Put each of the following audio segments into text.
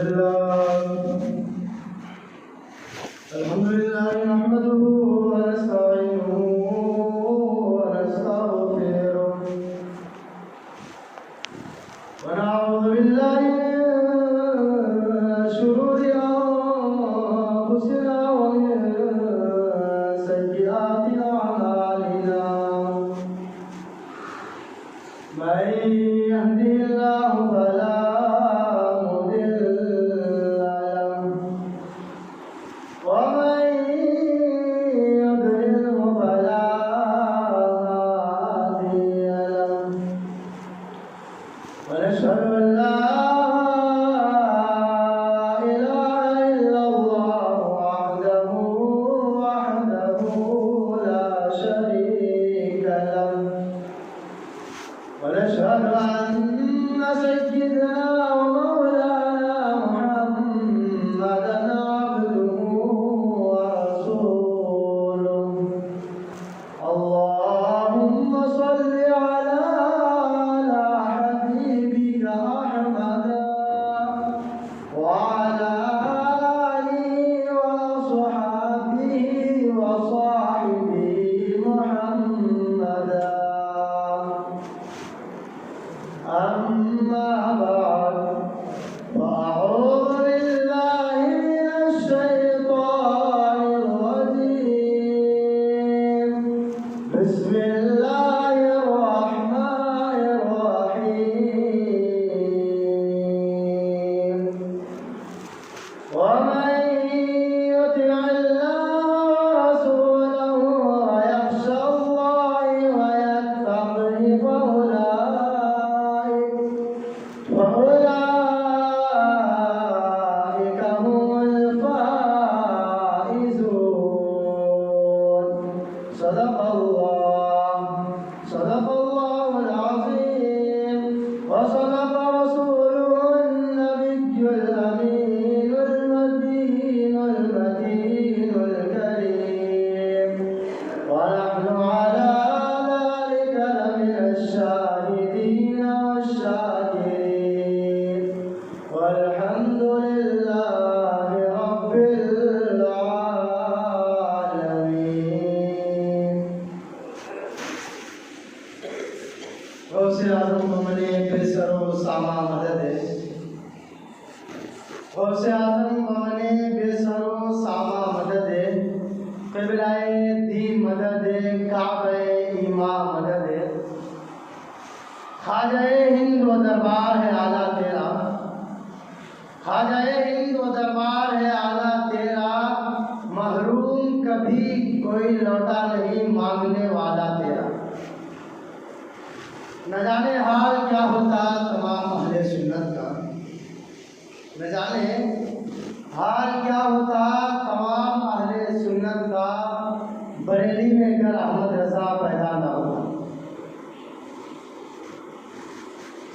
لله نحمده ونستعينه ونستغفره ونعوذ بالله من شرور أنفسنا ومن سيئات أعمالنا من يهده الله فلا مضل له ومن يضلله فلا هادي له ونشهد أن لا إله إلا الله وحده لا شريك له ونشهد أن سيدنا ومولانا محمدا عبده ورسوله اللهم صل على حبيبك أحمد وعلى آله وصحبه وصحبه محمدا أما بعد فأعوذ بالله من الشيطان الرجيم بسم الله الرحمن الرحيم ومن يطع الله ورسوله ويخشى الله ويتقه فأولئك هم الفائزون صدق الله العظيم وصدق رسوله النبي الأمين المتين الكريم ونحن على ذلك لمن الشاهدين والشاكرين والحمد لله رب العالمين غوث اعظم بمنے بے سر و ساما مدد ہے غوث اعظم بمنے بے سر و ساما مدد ہے قبلہ دی مدد ہے کعبہ ایمان مدد ہے خواجہ ہند و دربار ہے اعلیٰ تیرا خواجہ ہند و دربار ہے اعلیٰ تیرا محروم کبھی کوئی لوٹا نہیں مانگنے والا تیرا نہ جانے حال کیا ہوتا تمام اہل سنت کا نہ جانے حال کیا ہوتا تمام اہل سنت کا بریلی میں اگر احمد رضا پیدا نہ ہوتا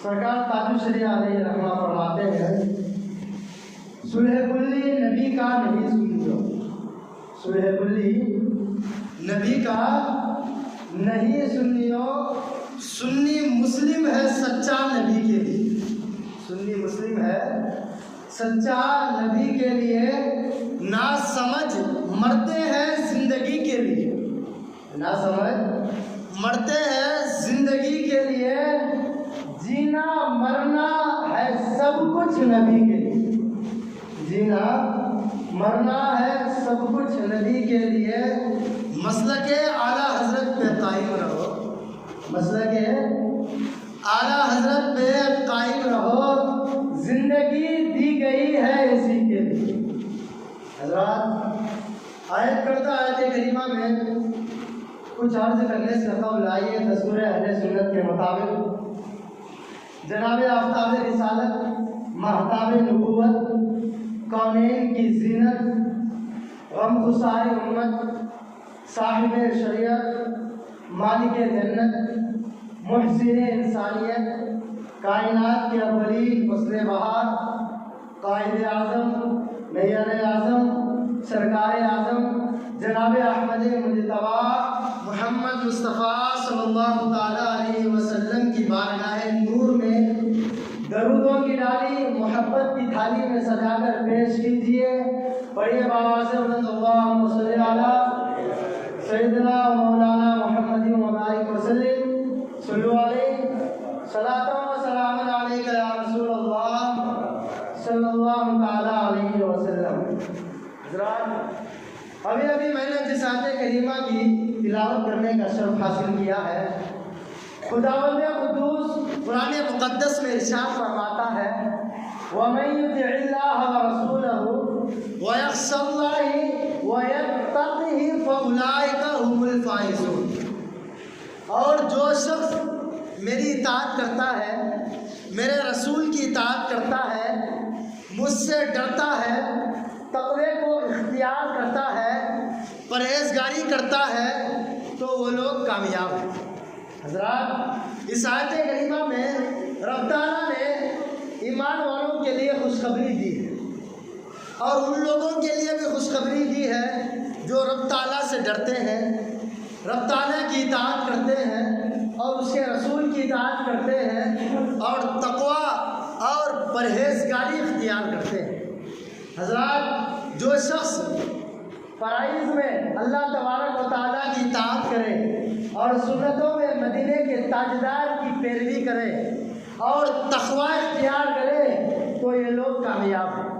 سرکار تاج الشریعہ علیہ رحمہ فرماتے ہیں سلح کلی نبی کا نہیں سنیو سلح کلی نبی کا نہیں سنیو سنی مسلم ہے سچا نبی کے لیے سنی مسلم ہے سچا نبی کے لیے نا سمجھ مرتے ہیں زندگی کے لیے نا سمجھ مرتے ہیں زندگی کے لیے جینا مرنا ہے سب کچھ نبی کے لیے جینا مرنا ہے سب کچھ نبی کے لیے مسلک اعلیٰ حضرت پہ قائم رہو مسلک اعلیٰ حضرت پہ قائم رہو زندگی دی گئی ہے اسی کے لیے حضرات آیت کردہ آیت کریمہ میں کچھ عرض کرنے سے قبل آئیے دستور اہل سنت کے مطابق جناب آفتاب رسالت مہتاب نبوت کونین کی زینت غم خسائے امت صاحب شریعت مالک جنت محسن انسانیت کائنات کے اولین فصل بہار قائد اعظم میّر اعظم سرکار اعظم جناب احمد مجتبی محمد مصطفیٰ صلی اللہ تعالیٰ علیہ وسلم کی بارگاہ نور میں درودوں کی ڈالی محبت کی تھالی میں سجا کر پیش کیجیے. پڑھیے بابا سے اللہم صلی علی سیدنا و مولانا محمد وبارک وسلم. صلو علیہ صلاۃ و سلام علیک یا رسول اللہ صلی اللہ تعالی علیہ وسلم. حضرات ابھی میں نے جس آیت کریمہ کی تلاوت کرنے کا شرف حاصل کیا ہے، خداوند قدوس قرآن مقدس میں ارشاد فرماتا ہے وَمَن يُطِعِ اللَّهَ وَرَسُولَهُ وَيَخْشَ اللَّهَ وَيَتَّقْهِ فَأُولَٰئِكَ هُمُ الْفَائِزُونَ. اور جو شخص میری اطاعت کرتا ہے، میرے رسول کی اطاعت کرتا ہے، مجھ سے ڈرتا ہے، تقوی کو اختیار کرتا ہے، پرہیزگاری کرتا ہے، تو وہ لوگ کامیاب ہیں. حضرات اس آیت کریمہ میں رب تعالیٰ نے ایمان والوں کے لیے خوشخبری دی ہے اور ان لوگوں کے لیے بھی خوشخبری دی ہے جو رب تعالیٰ سے ڈرتے ہیں، رب تعالیٰ کی اطاعت کرتے ہیں اور اس کے رسول کی اطاعت کرتے ہیں اور تقوی اور پرہیزگاری اختیار کرتے ہیں. حضرات جو شخص فرائض میں اللہ تبارک و تعالیٰ کی اطاعت کرے اور سنتوں میں مدینے کے تاجدار کی پیروی کرے اور تقوی اختیار کرے تو یہ لوگ کامیاب ہیں.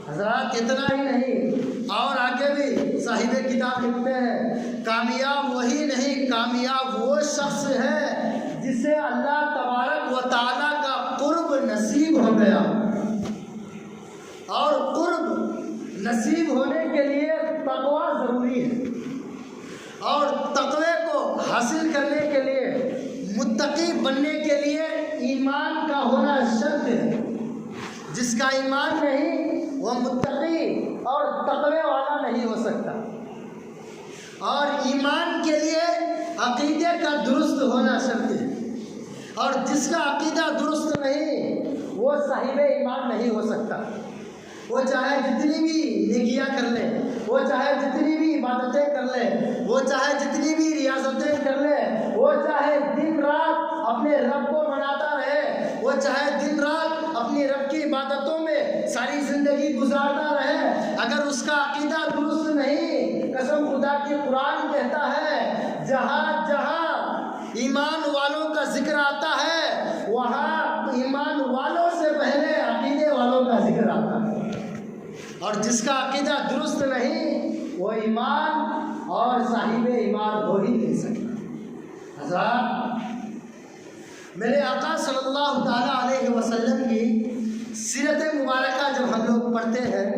حضرات اتنا ہی نہیں اور آگے بھی صاحب کتاب لکھتے ہیں کامیاب وہی نہیں، کامیاب وہ شخص ہے جسے اللہ تبارک و تعالیٰ کا قرب نصیب ہو گیا. اور قرب نصیب ہونے کے لیے تقوی ضروری ہے اور تقوی کو حاصل کرنے کے لیے، متقی بننے کے لیے ایمان کا ہونا شرط ہے. جس کا ایمان نہیں وہ متقی اور تقوی والا نہیں ہو سکتا. اور ایمان کے لیے عقیدے کا درست ہونا شرط ہے اور جس کا عقیدہ درست نہیں وہ صاحب ایمان نہیں ہو سکتا. وہ چاہے جتنی بھی نیکیاں کر لے، وہ چاہے جتنی بھی عبادتیں کر لے، وہ چاہے جتنی بھی ریاضتیں کر لے، وہ چاہے دن رات اپنے رب کو مناتا رہے، وہ چاہے دن رات اپنی رب کی عبادتوں میں ساری زندگی گزارتا رہے، اگر اس کا عقیدہ درست نہیں، قسم خدا کی قرآن کہتا ہے جہاں جہاں ایمان والوں کا ذکر آتا ہے وہاں ایمان والوں سے پہلے عقیدے والوں کا ذکر آتا ہے. اور جس کا عقیدہ درست نہیں وہ ایمان اور صاحب ایمان ہو ہی نہیں سکتا. حضرات میرے آقا صلی اللہ تعالیٰ علیہ وسلم کی سیرت مبارکہ جب ہم لوگ پڑھتے ہیں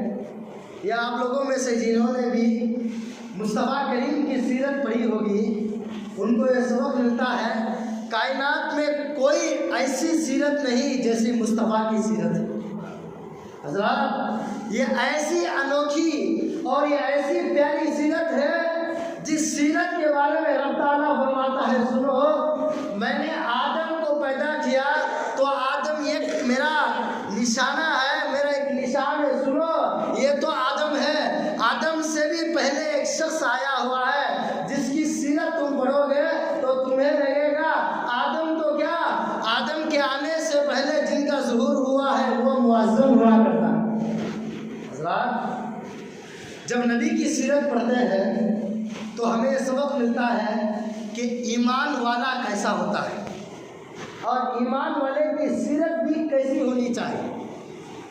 یا آپ لوگوں میں سے جنہوں نے بھی مصطفیٰ کریم کی سیرت پڑھی ہوگی ان کو یہ سبق ملتا ہے کائنات میں کوئی ایسی سیرت نہیں جیسی مصطفیٰ کی سیرت ہے. حضرات یہ ایسی انوکھی اور یہ ایسی پیاری سیرت ہے جس سیرت کے بارے میں رب تعالیٰ فرماتا ہے سنو میں نے آدم کو پیدا کیا تو آدم ایک میرا نشانہ ہے، میرا ایک نشان ہے. سنو یہ تو آدم ہے، آدم سے بھی پہلے ایک شخص آیا ہوا ہے جس کی سیرت تم پڑھو گے تو تمہیں لگے گا آدم تو کیا، آدم کے آنے سے پہلے جن کا ظہور ہوا ہے وہ معظم ہوا کرتا ہے. جب نبی کی سیرت پڑھتے ہیں تو ہمیں یہ سبق ملتا ہے کہ ایمان والا کیسا ہوتا ہے اور ایمان والے کی سیرت بھی کیسی ہونی چاہیے.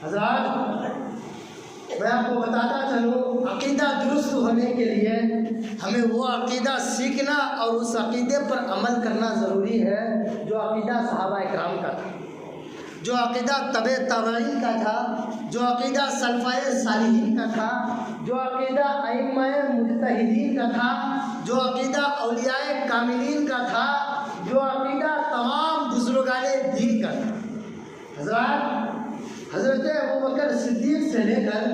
حضرات میں آپ کو بتاتا چلوں عقیدہ درست ہونے کے لیے ہمیں وہ عقیدہ سیکھنا اور اس عقیدے پر عمل کرنا ضروری ہے جو عقیدہ صحابہ اکرام کا تھا، جو عقیدہ تبع تابعین کا تھا، جو عقیدہ سلفائے صالحین کا تھا، جو عقیدہ ائمہ مجتہدین کا تھا، جو عقیدہ اولیاء کاملین کا تھا، جو عقیدہ تمام بزرگان دین کا تھا. حضرت ابوبکر صدیق سے لے کر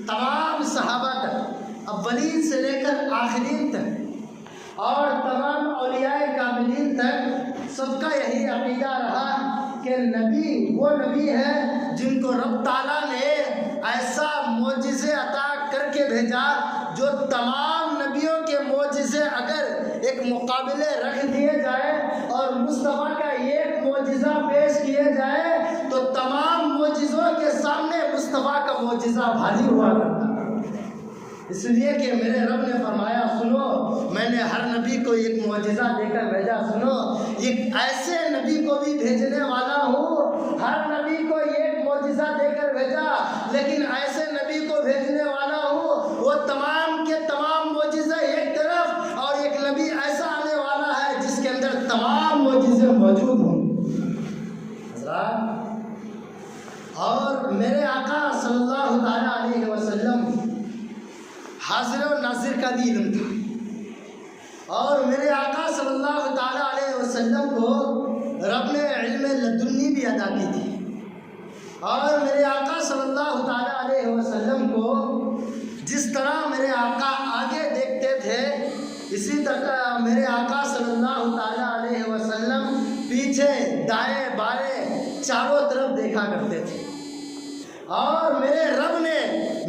تمام صحابہ تک، اولین سے لے کر آخرین تک اور تمام اولیاء کاملین تک سب کا یہی عقیدہ رہا کہ نبی وہ نبی ہے جن کو رب تعالیٰ نے ایسا معجزے عطا کر کے بھیجا جو تمام نبیوں کے معجزے اگر ایک مقابلے رکھ دیے جائے اور مصطفیٰ کا ایک معجزہ پیش کیے جائے تو تمام سامنے مصطفیٰ کا معجزہ بھاری ہوا کرتا، اس لیے کہ میرے رب نے فرمایا سنو میں نے ہر نبی کو ایک معجزہ دے کر بھیجا، سنو ایک ایسے نبی کو بھی بھیجنے والا ہوں، ہر نبی کو ایک معجزہ دے کر بھیجا، لیکن ایسے نبی کو بھیجنے والا ہوں وہ تمام کے تمام معجزے ایک طرف، اور ایک نبی ایسا آنے والا ہے جس کے اندر تمام معجزے موجود ہوں۔ حضرات، اور میرے آقا صلی اللہ تعالیٰ علیہ وسلم حاضر و ناظر کا بھی علم تھا، اور میرے آقا صلی اللہ تعالیٰ علیہ وسلم کو رب نے علم لدنی بھی عطا کی تھی، اور میرے آقا صلی اللہ تعالیٰ علیہ وسلم کو جس طرح میرے آقا آگے دیکھتے تھے اسی طرح میرے آقا صلی اللہ تعالیٰ علیہ وسلم پیچھے دائیں بائیں چاروں طرف دیکھا کرتے تھے، اور میرے رب نے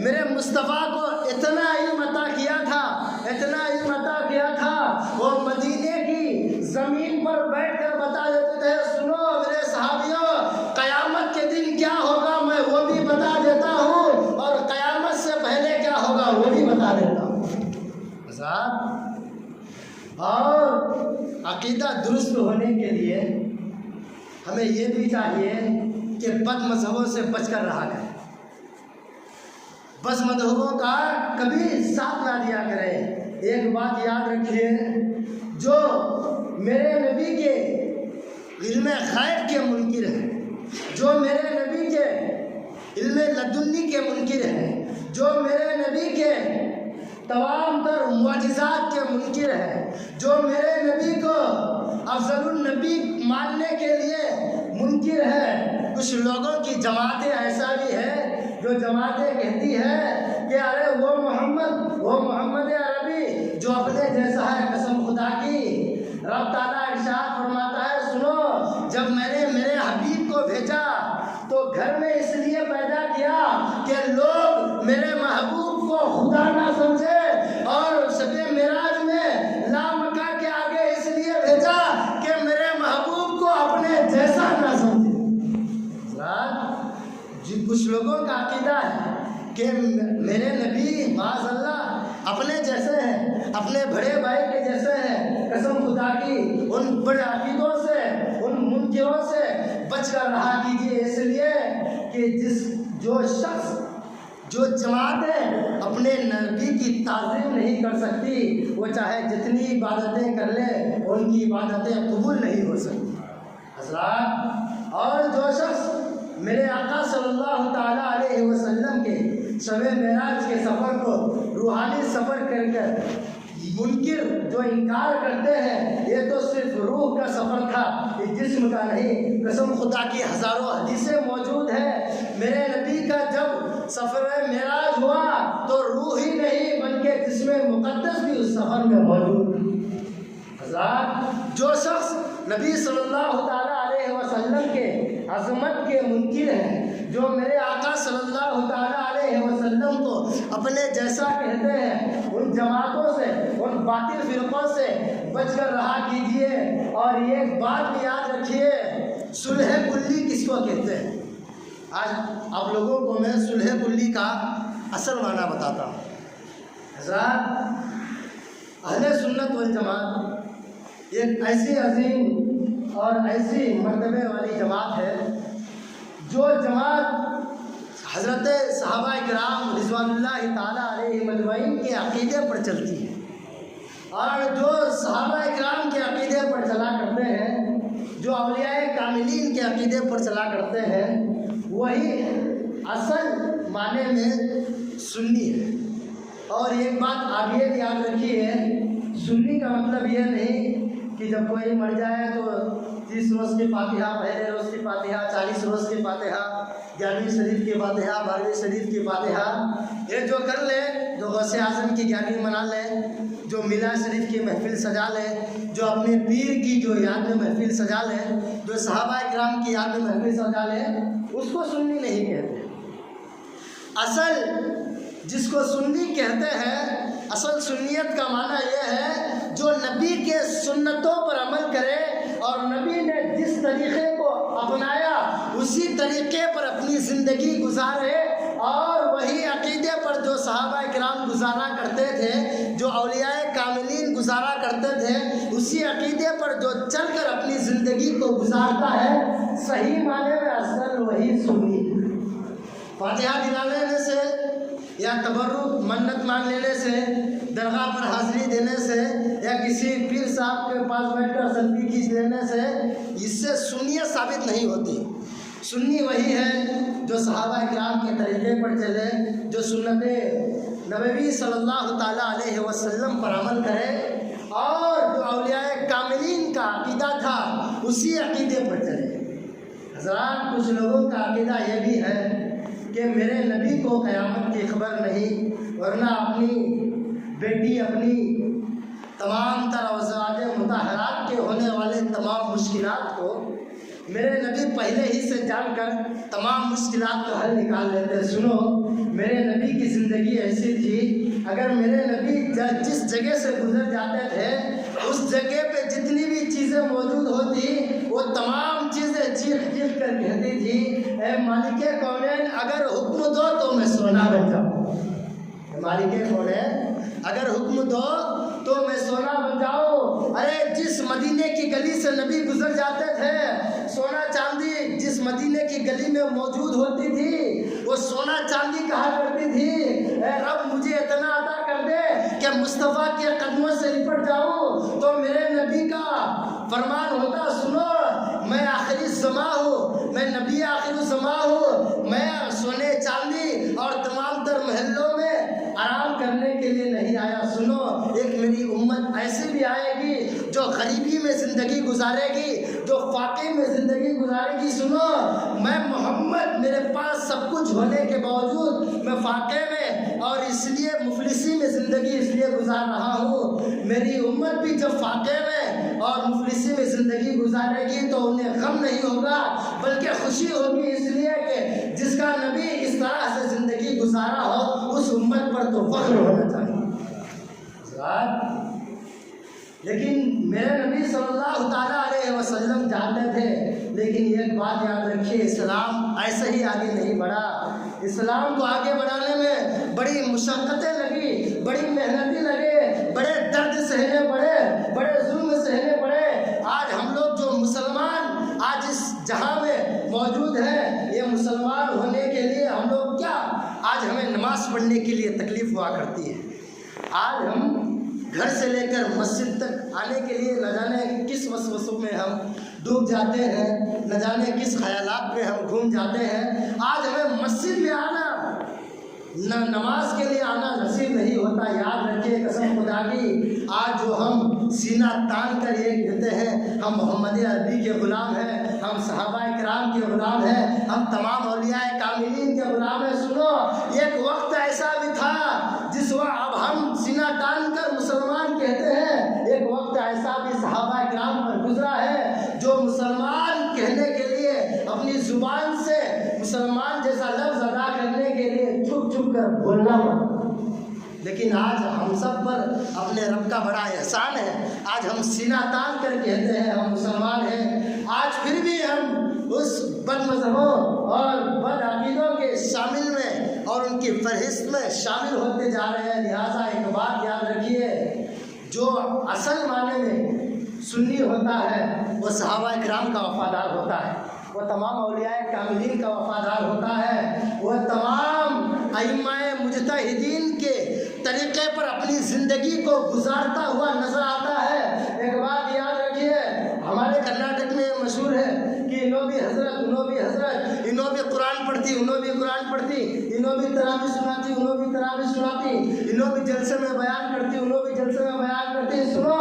میرے مصطفیٰ کو اتنا علم عطا کیا تھا، اتنا علم عطا کیا تھا، وہ مدینے کی زمین پر بیٹھ کر بتا دیتے تھے سنو میرے صحابیوں قیامت کے دن کیا ہوگا میں وہ بھی بتا دیتا ہوں، اور قیامت سے پہلے کیا ہوگا وہ بھی بتا دیتا ہوں۔ اور عقیدہ درست ہونے کے لیے ہمیں یہ بھی چاہیے کہ بد مذہبوں سے بچ کر رہا کریں، بد مذہبوں کا کبھی ساتھ نہ دیا کریں۔ ایک بات یاد رکھیے، جو میرے نبی کے علم غیب کے منکر ہیں، جو میرے نبی کے علم لدنی کے منکر ہیں، جو میرے نبی کے تمام تر معجزات کے منکر ہیں، جو میرے نبی کو افضل النبی ماننے کے لیے منکر ہے، کچھ لوگوں کی جماعتیں ایسا بھی ہے جو جماعتیں کہتی ہے کہ ارے وہ محمد عربی جو اپنے جیسا ہے، قسم خدا کی رب تعالیٰ ارشاد فرماتا ہے سنو جب میں نے میرے حبیب کو بھیجا تو گھر میں اس لیے پیدا کیا کہ لوگ میرے محبوب کو خدا نہ سمجھے، اور شب معراج میں لامکہ کے آگے اس لیے بھیجا کہ میرے محبوب کو اپنے جیسا نہ سمجھے۔ کچھ لوگوں کا عقیدہ ہے کہ میرے نبی معاذ اللہ اپنے جیسے ہیں، اپنے بڑے بھائی کے جیسے ہیں، قسم خدا کی ان بڑے عقیدوں سے ان منکروں سے بچ کر رہا کیجیے، اس لیے کہ جو شخص جو جماعتیں اپنے نبی کی تعظیم نہیں کر سکتی وہ چاہے جتنی عبادتیں کر لے ان کی عبادتیں قبول نہیں ہو سکتی۔ حضرات، اور جو شخص میرے آقا صلی اللہ تعالیٰ علیہ وسلم کے شب معراج کے سفر کو روحانی سفر کر کر منکر جو انکار کرتے ہیں یہ تو صرف روح کا سفر تھا، یہ جسم کا نہیں، قسم خدا کی ہزاروں حدیثیں موجود ہیں، میرے نبی کا جب سفر معراج ہوا تو روح ہی نہیں بلکہ جسم مقدس بھی اس سفر میں موجود تھی۔ حضرات، جو شخص نبی صلی اللہ تعالیٰ علیہ وسلم کے عظمت کے منکر ہیں، جو میرے آقا صلی اللہ تعالیٰ علیہ وسلم کو اپنے جیسا کہتے ہیں، ان جماعتوں سے ان باطل فرقوں سے بچ کر رہا کیجیے۔ اور یہ بات بھی یاد رکھیے، صلح کلی کس کو کہتے ہیں؟ آج آپ لوگوں کو میں صلح کلی کا اصل معنی بتاتا ہوں۔ حضرات، اہل سنت والجماعت ایک ایسی عظیم اور ایسی مرتبے والی جماعت ہے جو جماعت حضرت صحابہ کرام رضوان اللہ تعالیٰ علیہ مجمعین کے عقیدے پر چلتی ہے، اور جو صحابہ کرام کے عقیدے پر چلا کرتے ہیں، جو اولیاء کاملین کے عقیدے پر چلا کرتے ہیں، وہی اصل معنی میں سنی ہے۔ اور ایک بات آپ یہ یاد رکھیے، سنی کا مطلب یہ نہیں کہ جب کوئی مر جائے تو 30 روز کی فاتحہ، پہلے روز کی فاتحہ، 40 روز کی فاتحہ، 11ویں شریف کی فاتحہ، 12ویں شریف کی فاتحہ، یہ جو کر لے، جو غوث اعظم کی 11ویں منا لے، جو میلاد شریف کی محفل سجا لے، جو اپنے پیر کی جو یاد میں محفل سجا لے، جو صحابہ کرام کی یاد میں محفل سجا لے، اس کو سنی نہیں کہتے۔ اصل جس کو سنی کہتے ہیں، اصل سنیت کا معنی یہ ہے جو نبی کے سنتوں پر عمل کرے اور نبی نے جس طریقے کو اپنایا اسی طریقے پر اپنی زندگی گزارے اور وہی عقیدے پر جو صحابہ کرام گزارا کرتے تھے، جو اولیاء کاملین گزارا کرتے تھے، اسی عقیدے پر جو چل کر اپنی زندگی کو گزارتا ہے، صحیح معنی میں اصل وہی سنی۔ فاتحہ دلا لینے سے یا تبرک منت مانگ لینے سے، درگاہ پر حاضری دینے سے یا کسی پیر صاحب کے پاس بیٹھ کر سلفی کھینچ لینے سے اس سے سنیت ثابت نہیں ہوتی۔ سنی وہی ہے جو صحابہ کرام کے طریقے پر چلے، جو سنت نبوی صلی اللہ تعالیٰ علیہ وسلم پر عمل کرے اور جو اولیاء کاملین کا عقیدہ تھا اسی عقیدے پر چلے۔ حضرات، کچھ لوگوں کا عقیدہ یہ بھی ہے کہ میرے نبی کو قیامت کی خبر نہیں، ورنہ اپنی بیٹی، اپنی تمام تر ازواج مطہرات کے ہونے والے تمام مشکلات کو میرے نبی پہلے ہی سے جان کر تمام مشکلات کا حل نکال لیتے۔ سنو، میرے نبی کی زندگی ایسی تھی، اگر میرے نبی جس جگہ سے گزر جاتے تھے اس جگہ پہ جتنی بھی چیزیں موجود ہوتی وہ تمام چیزیں چیخ چیخ کر کہتی تھی، اے مالک کونین، اگر حکم دو تو میں سونا بن جاؤں۔ مالک کونین، اگر حکم دو تو میں سونا بن جاؤں۔ ارے جس مدینے کی گلی سے نبی گزر جاتے تھے، سونا چاندی جس مدینے کی گلی میں موجود ہوتی تھی وہ سونا چاندی کہا کرتی تھی، اے رب مجھے اتنا عطا کر دے کہ مصطفیٰ کے قدموں سے لپٹ جاؤں۔ تو میرے نبی کا فرمان ہوتا، سنو، میں آخری زماں ہوں، میں نبی آخر زماں ہوں، میں سونے چاندی اور تمام تر محلوں میں آرام کرنے کے لیے نہیں آیا۔ سنو، ایک میری امت ایسی بھی آئے گی جو غریبی میں زندگی گزارے گی، جو فاقے میں زندگی گزارے گی۔ سنو، میں محمد، میرے پاس سب کچھ ہونے کے باوجود میں فاقے میں اور اس لیے مفلسی میں زندگی اس لیے گزار رہا ہوں۔ میری امت بھی جب فاقے میں اور مفلسی میں زندگی گزارے گی تو انہیں غم نہیں ہوگا بلکہ خوشی ہوگی، اس لیے کہ جس کا نبی اس طرح سے زندگی گزارا ہو اس امت پر تو فخر ہونا چاہیے۔ لیکن میرے نبی صلی اللہ تعالیٰ علیہ وسلم جانتے تھے، لیکن ایک بات یاد رکھیے، اسلام ایسے ہی آگے نہیں بڑھا۔ اسلام کو آگے بڑھانے میں بڑی مشقتیں لگی، بڑی محنتیں لگے، بڑے درد سہنے پڑے، بڑے ظلم سہنے پڑے۔ آج ہم لوگ جو مسلمان آج اس جہاں میں موجود ہیں، یہ مسلمان ہونے کے لیے ہم لوگ کیا، آج ہمیں نماز پڑھنے کے لیے تکلیف ہوا کرتی ہے۔ آج ہم گھر سے لے کر مسجد تک آنے کے لیے نہ جانے کس وسوسوں میں ہم ڈوب جاتے ہیں، نہ جانے کس خیالات میں ہم گھوم جاتے ہیں۔ آج ہمیں مسجد میں آنا، نہ نماز کے لیے آنا نصیب نہیں ہوتا۔ یاد رکھیے، قسم خدا کی، آج جو ہم سینہ تان کر یہ کہتے ہیں ہم محمد عربی کے غلام ہیں، ہم صحابہ کرام کے غلام ہیں، ہم تمام اولیاء کاملین کے غلام ہیں۔ سنو، ایک وقت ایسا بھی تھا جس وقت اب ہم سینہ تان کر مسلمان کہتے ہیں، ایک وقت ایسا بھی صحابہ کرام پر گزرا ہے جو مسلمان کہنے کے لیے اپنی زبان سے مسلمان جیسا لفظ ادا کرنے کے لیے چھپ چھپ کر بولنا پڑا۔ لیکن آج ہم سب پر اپنے رب کا بڑا احسان ہے، آج ہم سینہ تان کر کہتے ہیں ہم مسلمان ہیں۔ آج پھر بھی ہم اس بد مذہبوں اور بد عقیدوں کے شامل میں اور ان کی فہرست میں شامل ہوتے جا رہے ہیں۔ لہٰذا ایک بات یاد رکھیے، جو اصل معنی میں سنی ہوتا ہے وہ صحابہ کرام کا وفادار ہوتا ہے، وہ تمام اولیاء کاملین کا وفادار ہوتا ہے، وہ تمام ائمہ مجتہدین کے طریقے پر اپنی زندگی کو گزارتا ہوا نظر آتا ہے۔ ایک بات یاد رکھیے، ہمارے کرناٹک میں مشہور ہے کہ انہوں بھی حضرت، انہوں بھی حضرت، انہوں بھی قرآن پڑھتی، انہوں بھی قرآن پڑھتی، انہوں بھی تراویح سناتی، انہوں بھی تراویح سناتی، انہوں بھی جلسے میں بیان کرتی، انہوں بھی جلسے میں بیان کرتی۔ سنو،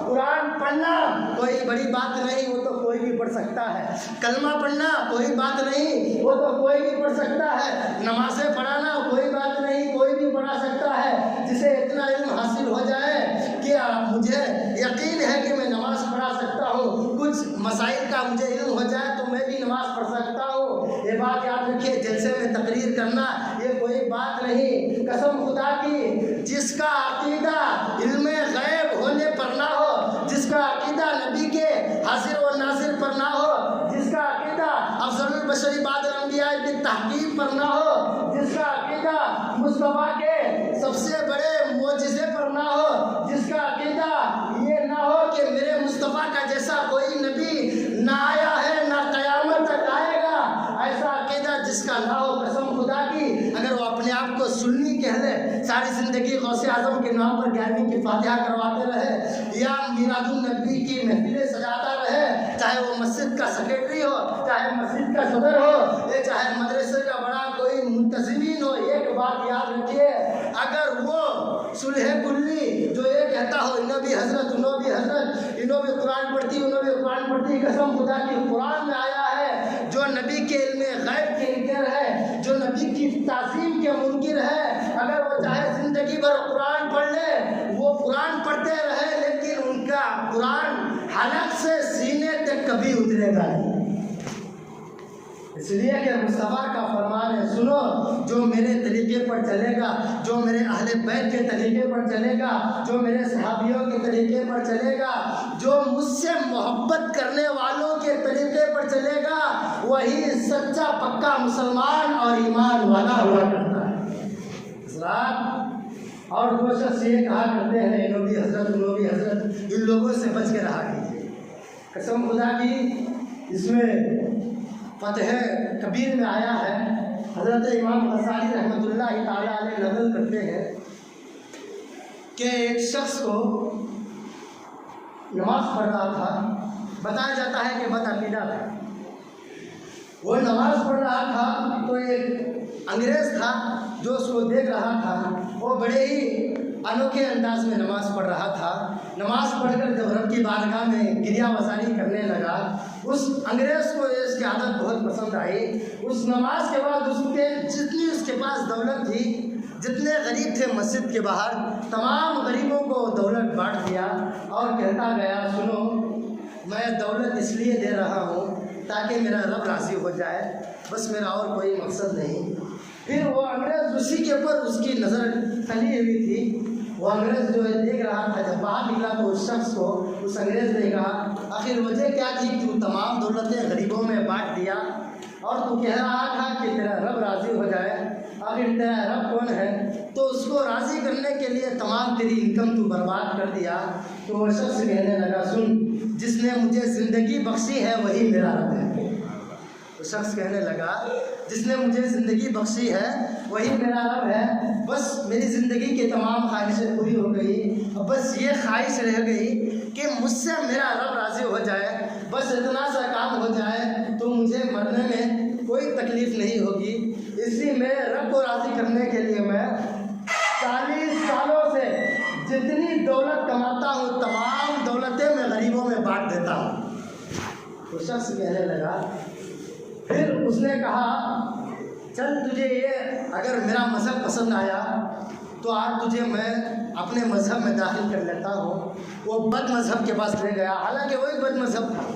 قرآن پڑھنا کوئی بڑی بات نہیں، وہ تو کوئی بھی پڑھ سکتا ہے۔ کلمہ پڑھنا کوئی بات نہیں، وہ تو کوئی بھی پڑھ سکتا ہے۔ نمازیں پڑھانا کوئی بات نہیں، کوئی بھی پڑھا سکتا ہے۔ جسے اتنا علم حاصل ہو جائے کہ مجھے یقین ہے کہ میں نماز پڑھا سکتا ہوں، کچھ مسائل کا مجھے علم ہو جائے تو میں بھی نماز پڑھ سکتا ہوں۔ یہ بات یاد رکھیے، جلسے میں تقریر کرنا یہ کوئی بات نہیں۔ قسم خدا کی، جس کا عقیدہ علم غیب ہونے پر نہ ہو، جس کا عقیدہ نبی کے حاضر و ناظر پر نہ ہو، جس کا عقیدہ افضل البشر حبیب پر نہ ہو، جس کا عقیدہ مصطفیٰ کے سب سے بڑے معجزے پر نہ ہو، جس کا عقیدہ یہ نہ ہو کہ میرے مصطفیٰ کا جیسا کوئی نبی نہ آیا ہے نہ قیامت تک آئے گا، ایسا عقیدہ جس کا نہ ہو، قسم خدا کی اگر وہ اپنے آپ کو سنی کہہ لے، ساری زندگی غوث اعظم کے نام پر 11ویں کی فاتحہ کرواتے رہے یا میلاد النبی کی محفلیں سجاتا رہے، چاہے وہ مسجد کا سیکرٹری ہو، چاہے مسجد کا صدر ہو، چاہے مدرسے کا بڑا کوئی منتظمین ہو، ایک بات یاد رکھیے، اگر وہ صلح کلی جو یہ کہتا ہو انہوں بھی حضرت انہوں بھی حضرت انہوں بھی قرآن پڑھتی انہوں بھی قرآن پڑھتی، قسم خدا کی قرآن میں آیا ہے جو نبی کے علم غیب کے انکر ہے، جو نبی کی تعظیم کے منکر ہے، اگر وہ چاہے زندگی بھر قرآن پڑھ لے، وہ قرآن پڑھتے رہے، لیکن ان کا قرآن حلق سے سینے تک کبھی اترے گا نہیں، اس لیے کہ مصطفیٰ کا فرمان ہے، سنو جو میرے طریقے پر چلے گا، جو میرے اہل بیت کے طریقے پر چلے گا، جو میرے صحابیوں کے طریقے پر چلے گا، جو مجھ سے محبت کرنے والوں کے طریقے پر چلے گا، وہی سچا پکا مسلمان اور ایمان والا ہوا کرتا ہے۔ حضرات اور دو شخص یہ کہا کرتے ہیں انہوں بھی حضرت انہوں بھی حضرت، ان لوگوں سے بچ کے رہا کیجیے، قسم خدا کی اس میں فتح کبیر میں آیا ہے، حضرت امام غزالی رحمۃ اللہ تعالیٰ علیہ نقل کرتے ہیں کہ ایک شخص کو نماز پڑھ رہا تھا، بتایا جاتا ہے کہ بد عقیدہ تھا، وہ نماز پڑھ رہا تھا تو ایک انگریز تھا جو اس کو دیکھ رہا تھا، وہ بڑے ہی انوکھے انداز میں نماز پڑھ رہا تھا، نماز پڑھ کر جب رب کی بارگاہ میں گریہ وزاری کرنے لگا، اس انگریز کو اس کی عادت بہت پسند آئی، اس نماز کے بعد جتنی اس کے پاس دولت تھی، جتنے غریب تھے مسجد کے باہر، تمام غریبوں کو دولت بانٹ دیا اور کہتا گیا سنو میں دولت اس لیے دے رہا ہوں تاکہ میرا رب راضی ہو جائے، بس میرا اور کوئی مقصد نہیں۔ پھر وہ انگریز اسی کے اوپر اس کی نظر تلی ہوئی تھی، وہ انگریز جو ہے دیکھ رہا تھا، جب باہر نکلا تو اس شخص کو اس انگریز نے کہا آخر وجہ کیا تھی، تو تمام دولتیں غریبوں میں بانٹ دیا اور تو کہہ رہا تھا کہ تیرا رب راضی ہو جائے، آخر تیرا رب کون ہے؟ تو اس کو راضی کرنے کے لیے تمام تیری انکم تو برباد کر دیا۔ تو وہ شخص کہنے لگا سن جس نے مجھے زندگی بخشی ہے وہی میرا رب ہے۔ وہ شخص کہنے لگا جس نے مجھے زندگی بخشی ہے وہی میرا رب ہے، بس میری زندگی کی تمام خواہشیں پوری ہو گئی، اب بس یہ خواہش رہ گئی کہ مجھ سے میرا رب راضی ہو جائے، بس اتنا سا کام ہو جائے تو مجھے مرنے میں کوئی تکلیف نہیں ہوگی، اس لیے میں رب کو راضی کرنے کے لیے میں 40 سالوں سے جتنی دولت کماتا ہوں تمام دولتیں میں غریبوں میں بانٹ دیتا ہوں۔ وہ شخص کہنے لگا، پھر اس نے کہا چل تجھے یہ اگر میرا مذہب پسند آیا تو آج تجھے میں اپنے مذہب میں داخل کر لیتا ہوں۔ وہ بد مذہب کے پاس لے گیا، حالانکہ وہی بد مذہب تھا،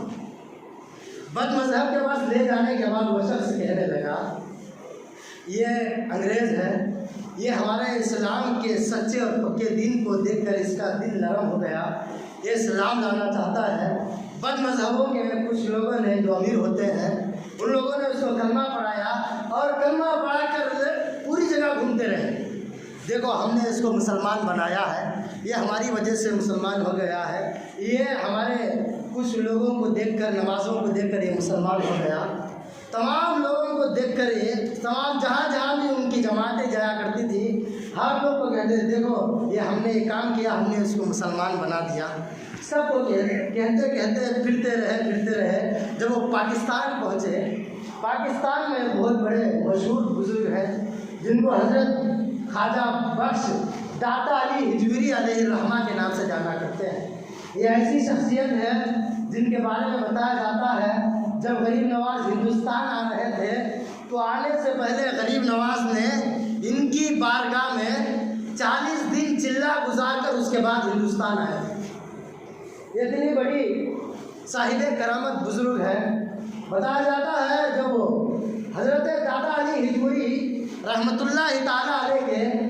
بد مذہب کے پاس لے جانے کے بعد وہ شخص کہنے لگا یہ انگریز ہے، یہ ہمارے اسلام کے سچے اور پکے دین کو دیکھ کر اس کا دل نرم ہو گیا، یہ اسلام لانا چاہتا ہے۔ بد مذہبوں کے کچھ لوگوں نے جو امیر ہوتے ہیں ان لوگوں نے اس کو کلمہ پڑھایا اور کلمہ پڑھا کر پوری جگہ گھومتے رہے، دیکھو ہم نے اس کو مسلمان بنایا ہے، یہ ہماری وجہ سے مسلمان ہو گیا ہے، یہ ہمارے کچھ لوگوں کو دیکھ کر نمازوں کو دیکھ کر یہ مسلمان ہو گیا، تمام لوگوں کو دیکھ کر یہ تمام جہاں جہاں بھی ان کی جماعتیں جایا کرتی تھی ہر لوگ کو کہتے دیکھو یہ ہم نے یہ کام کیا، ہم نے اس کو مسلمان بنا دیا، سب کو کہتے کہتے پھرتے رہے، جب وہ پاکستان پہنچے، پاکستان میں بہت بڑے مشہور بزرگ ہیں جن کو حضرت خواجہ بخش داتا علی ہجویری علیہ الرحمہ کے نام سے جانا کرتے ہیں، یہ ایسی شخصیت ہے جن کے بارے میں بتایا جاتا ہے جب غریب نواز ہندوستان آ رہے تھے تو آنے سے پہلے غریب نواز نے ان کی بارگاہ میں 40 دن چلہ گزار کر اس کے بعد ہندوستان آئے تھے۔ یہ اتنی بڑی صاحب کرامت بزرگ ہے، بتایا جاتا ہے جب وہ حضرت داتا علی ہجویری رحمۃ اللہ تعالیٰ علیہ کے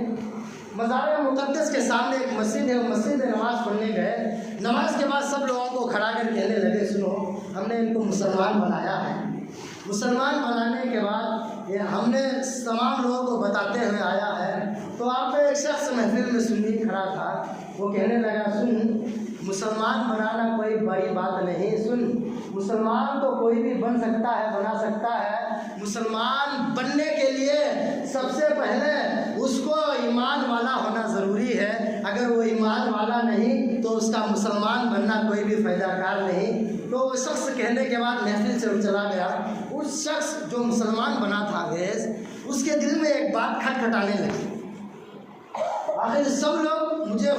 مزار مقدس کے سامنے ایک مسجد ہے، وہ مسجد میں نماز پڑھنے گئے، نماز کے بعد سب لوگوں کو کھڑا کر کہنے لگے سنو ہم نے ان کو مسلمان بنایا ہے، مسلمان بنانے کے بعد ہم نے تمام لوگوں کو بتاتے ہوئے آیا ہے، تو آپ ایک شخص محفل میں سنی کھڑا تھا، وہ کہنے لگا سن، مسلمان بنانا کوئی بڑی بات نہیں، سن مسلمان تو کوئی بھی بن سکتا ہے، بنا سکتا ہے۔ مسلمان بننے کے لیے سب سے پہلے اس کو ایمان والا ہونا ضروری ہے، اگر وہ ایمان والا نہیں تو اس کا مسلمان بننا کوئی بھی فائدہ کار نہیں۔ تو وہ شخص کہنے کے بعد محفل سے چلا گیا۔ اس شخص جو مسلمان بنا تھا انگریز، اس کے دل میں ایک بات کھٹکھٹانے لگی۔ آخر سب لوگ مجھے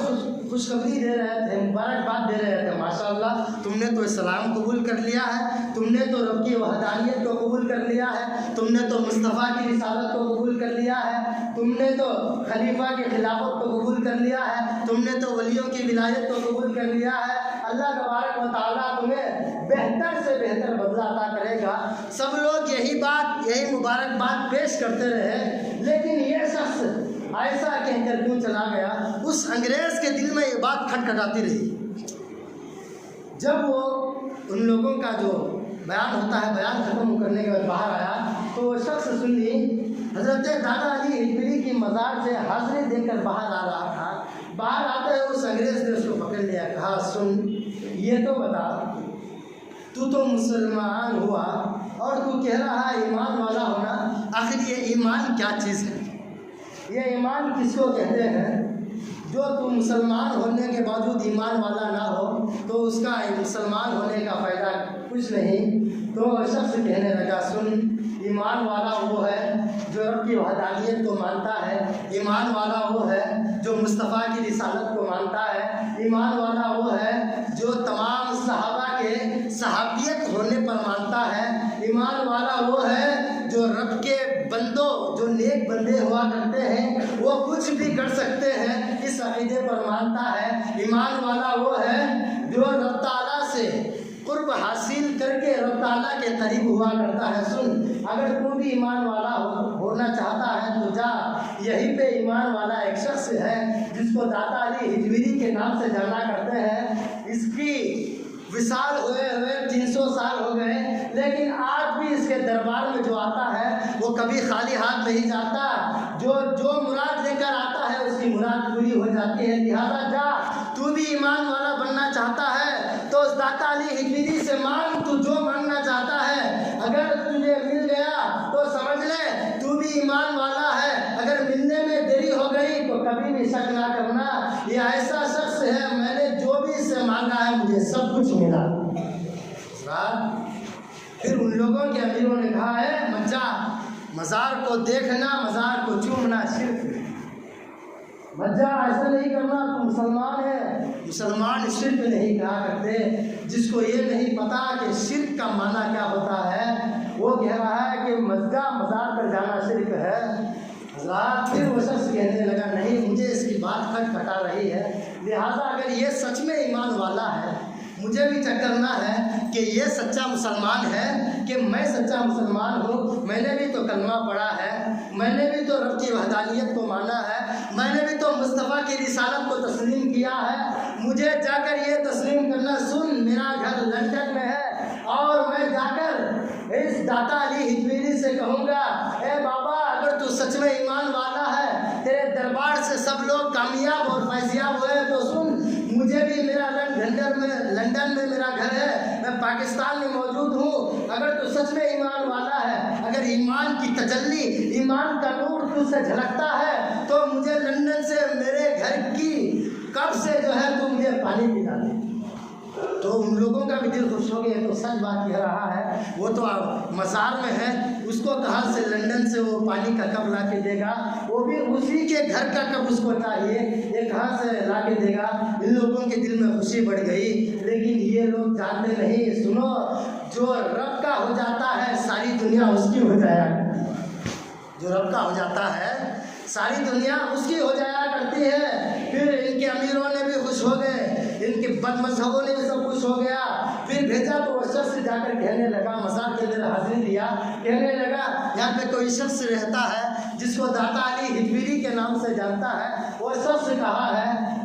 خوشخبری دے رہے تھے، مبارکباد دے رہے تھے، ماشاء اللہ تم نے تو اسلام قبول کر لیا ہے، تم نے تو رب کی وحدانیت کو قبول کر لیا ہے، تم نے تو مصطفیٰ کی رسالت کو قبول کر لیا ہے، تم نے تو خلیفہ کی خلافت کو قبول کر لیا ہے، تم نے تو ولیوں کی ولایت کو قبول کر لیا ہے، اللہ تبارک و تعالیٰ تمہیں بہتر سے بہتر بدلہ عطا کرے گا۔ سب لوگ یہی مبارکباد پیش کرتے رہے، لیکن یہ شخص ایسا کہہ کر کیوں چلا گیا؟ اس انگریز کے دل میں یہ بات کھٹکھٹاتی رہی۔ جب وہ ان لوگوں کا جو بیان ہوتا ہے، بیان ختم کرنے کے بعد باہر آیا، تو وہ شخص سنی حضرت دادا علی ہجویری کی مزار سے حاضری دے کر باہر آ رہا تھا۔ باہر آتے ہوئے اس انگریز نے اس کو پکڑ لیا، کہا سن، یہ تو بتا، تو مسلمان ہوا اور تو کہہ رہا ہے ایمان والا ہونا، آخر یہ ایمان کیا چیز ہے؟ یہ ایمان کس کو کہتے ہیں؟ جو تم مسلمان ہونے کے باوجود ایمان والا نہ ہو تو اس کا مسلمان ہونے کا فائدہ کچھ نہیں۔ تو وہ شخص کہنے لگا سن، ایمان والا وہ ہے جو رب کی وحدانیت کو مانتا ہے، ایمان والا وہ ہے جو مصطفیٰ کی رسالت کو مانتا ہے، ایمان والا وہ ہے جو تمام صحابہ کے صحابیت ہونے پر مانتا ہے، ایمان والا وہ ہے جو رب کے بندوں، جو نیک بندے ہوا کرتے ہیں وہ کچھ بھی کر سکتے ہیں، اس عقیدے پر مانتا ہے، ایمان والا وہ ہے جو رب تعالیٰ سے قرب حاصل کر کے رب تعالیٰ کے قریب ہوا کرتا ہے۔ سن، اگر تو بھی ایمان والا ہونا چاہتا ہے تو جا، یہیں پہ ایمان والا ایک شخص ہے جس کو دادا علی ہجویری کے نام سے جانا کرتے ہیں، اس کی وصال ہوئے 300 سال ہو گئے، لیکن آج بھی اس کے دربار میں جو آتا ہے وہ کبھی خالی ہاتھ نہیں جاتا، جو مراد لے کر آتا ہے اس کی مراد پوری ہو جاتی ہے۔ لہٰذا جا، تو بھی ایمان والا بننا چاہتا ہے تو اس داتا علی ہجویری سے مانگ، تو جو مانگنا چاہتا ہے، اگر تجھے مل گیا تو سمجھ لے تو بھی ایمان والا ہے، اگر ملنے میں دیری ہو گئی تو کبھی بھی شک نہ کرنا، یہ ایسا شخص ہے، میں نے جو بھی اس سے مانگا ہے مجھے سب کچھ ملا۔ پھر ان لوگوں کے امیروں نے کہا ہے بچہ، مزار کو دیکھنا، مزار کو چومنا شرک ہے، بچہ ایسا نہیں کرنا، تو مسلمان ہے۔ مسلمان شرک نہیں کہا کرتے، جس کو یہ نہیں پتا کہ شرک کا معنی کیا ہوتا ہے وہ کہہ رہا ہے کہ مزار پر جانا شرک ہے۔ حضرات پھر وہ شخص کہنے لگا نہیں، مجھے اس کی بات کھٹکھٹا رہی ہے، لہٰذا اگر یہ سچ میں ایمان والا ہے مجھے بھی چیک کرنا ہے کہ یہ سچا مسلمان ہے کہ میں سچا مسلمان ہوں، میں نے بھی تو کلمہ پڑھا ہے، میں نے بھی تو رب کی وحدانیت کو مانا ہے، میں نے بھی تو مصطفیٰ کی رسالت کو تسلیم کیا ہے، مجھے جا کر یہ تسلیم کرنا۔ سن، میرا گھر لندن میں ہے اور میں جا کر اس داتا علی ہجویری سے کہوں گا اے بابا، اگر تو سچ میں ایمان والا ہے، تیرے دربار سے سب لوگ کامیاب اور فیضیاب ہوئے، تو سن، مجھے بھی میرا لندن میں میرا گھر ہے، میں پاکستان میں موجود ہوں، اگر تو سچ میں ایمان والا ہے، اگر ایمان کی تجلی، ایمان کا نور تجھ سے جھلکتا ہے تو مجھے لندن سے میرے گھر کی کب سے جو ہے تو مجھے پانی پلا دے۔ تو ان لوگوں کا بھی دل خوش ہو گیا، تو سچ بات کہہ رہا ہے، وہ تو مزار میں ہے، اس کو کہاں سے لندن سے وہ پانی کا کب لا کے دے گا، وہ بھی اسی کے گھر کا کب اس کو چاہیے، یہ کہاں سے لا کے دے گا۔ ان لوگوں کے دل میں خوشی بڑھ گئی، لیکن یہ لوگ جانتے نہیں۔ سنو، جو رب کا ہو جاتا ہے ساری دنیا اس کی ہو جایا کرتی ہے، جو رب کا ہو جاتا ہے ساری دنیا اس کی ہو جایا کرتی ہے۔ پھر ان کے امیروں نے بھی خوش ہو گئے، ان کے بد مذہبوں نے بھی سب خوش ہو گیا۔ پھر بھیجا تو وہ شخص جا کر کہنے لگا، مزار کے اندر حاضری دیا، کہنے لگا یہاں پہ کوئی شخص رہتا ہے جس کو داتا علی ہجویری کے نام سے جانتا ہے، وہ شخص کہا ہے،